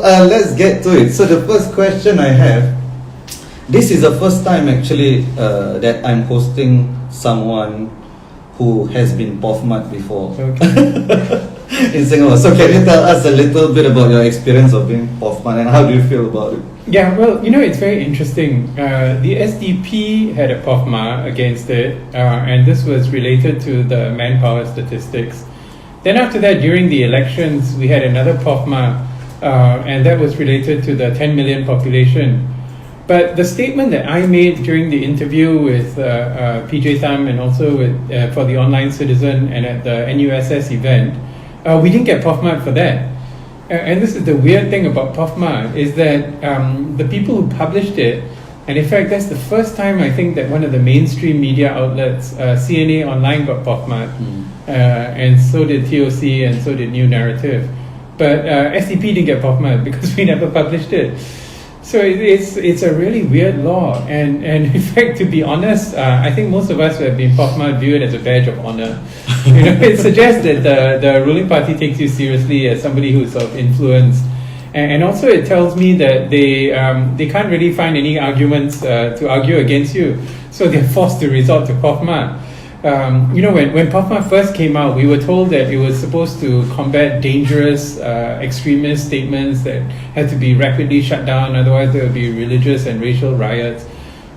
let's get to it. So the first question I have, this is the first time actually that I'm hosting someone who has been POFMA-ed before. Okay. In Singapore. So can you tell us a little bit about your experience of being POFMA-ed and how do you feel about it? Yeah, well, it's very interesting. The SDP had a POFMA against it, and this was related to the manpower statistics. Then after that, during the elections, we had another POFMA, and that was related to the 10 million population. But the statement that I made during the interview with PJ Thum and also with, for the Online Citizen and at the NUSS event, we didn't get POFMA for that. And this is the weird thing about POFMA, is that the people who published it, and in fact that's the first time I think that one of the mainstream media outlets, CNA Online, got POFMA, and so did TOC and so did New Narrative. But SDP didn't get POFMA because we never published it. So it's a really weird law, and in fact, to be honest, I think most of us who have been POFMA view it as a badge of honor. It suggests that the ruling party takes you seriously as somebody who's sort of influenced, and also it tells me that they can't really find any arguments to argue against you, so they're forced to resort to POFMA. When POFMA first came out, we were told that it was supposed to combat dangerous extremist statements that had to be rapidly shut down, otherwise there would be religious and racial riots.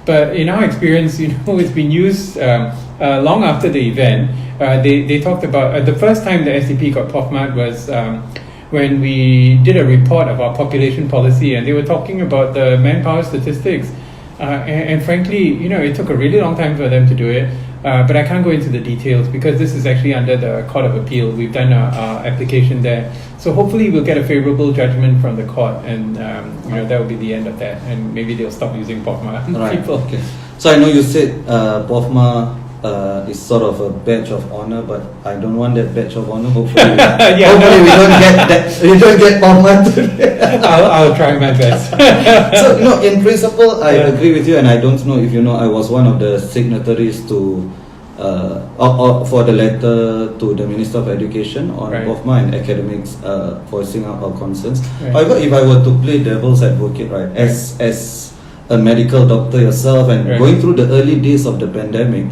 But in our experience, it's been used long after the event. They talked about, the first time the SDP got POFMA was when we did a report of our population policy, and they were talking about the manpower statistics. And frankly, it took a really long time for them to do it. But I can't go into the details because this is actually under the Court of Appeal. We've done our application there. So hopefully we'll get a favorable judgment from the court, and that will be the end of that. And maybe they'll stop using POFMA. Right. Okay. So I know you said POFMA is sort of a badge of honor, but I don't want that badge of honor. Hopefully, hopefully we don't get that. We don't get POFMA today. I'll try my best. So in principle, I agree with you, and I don't know if you know, I was one of the signatories to for the letter to the Minister of Education on POFMA and academics voicing out our concerns. Right. However, if I were to play devil's advocate, as a medical doctor yourself and going through the early days of the pandemic,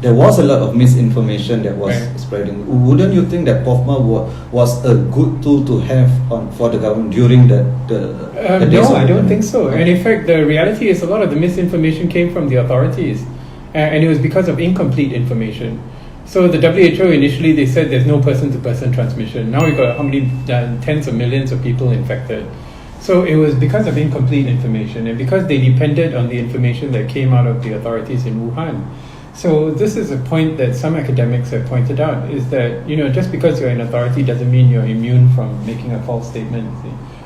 there was a lot of misinformation that was spreading. Wouldn't you think that POFMA was a good tool to have for the government during the days No, I don't think so. And in fact, the reality is a lot of the misinformation came from the authorities, and it was because of incomplete information. So the WHO initially, they said there's no person-to-person transmission. Now we've got how many tens of millions of people infected. So it was because of incomplete information, and because they depended on the information that came out of the authorities in Wuhan. So this is a point that some academics have pointed out, is that just because you're an authority doesn't mean you're immune from making a false statement,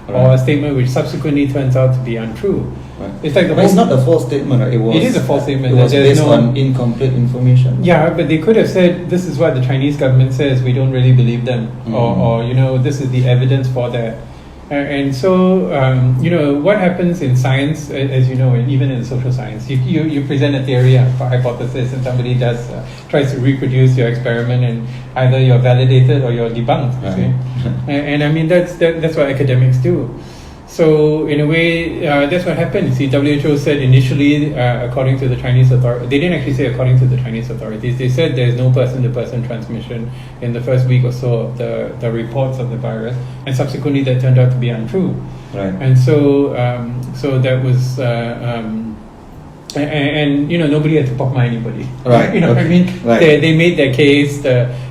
or a statement which subsequently turns out to be untrue. Right. It's like it's not a false statement, right? It is a false statement. It was based on incomplete information. Yeah, but they could have said, this is what the Chinese government says, we don't really believe them, or this is the evidence for that. And so, what happens in science, as you know, and even in social science, you present a theory, a hypothesis, and somebody tries to reproduce your experiment, and either you're validated or you're debunked. Right. And I mean, that's what academics do. So in a way, that's what happened. See, WHO said initially, according to the Chinese authorities, they didn't actually say according to the Chinese authorities, they said there's no person-to-person transmission in the first week or so of the reports of the virus, and subsequently that turned out to be untrue. Right. And so, that was, nobody had to POFMA anybody. Right. What I mean? Right. They made their case.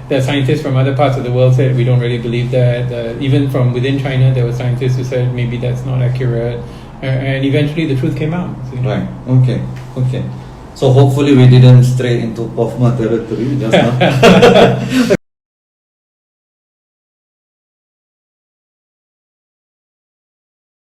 The scientists from other parts of the world said we don't really believe that. Even from within China, there were scientists who said maybe that's not accurate. And eventually the truth came out. Right. Okay. So hopefully we didn't stray into POFMA territory just now.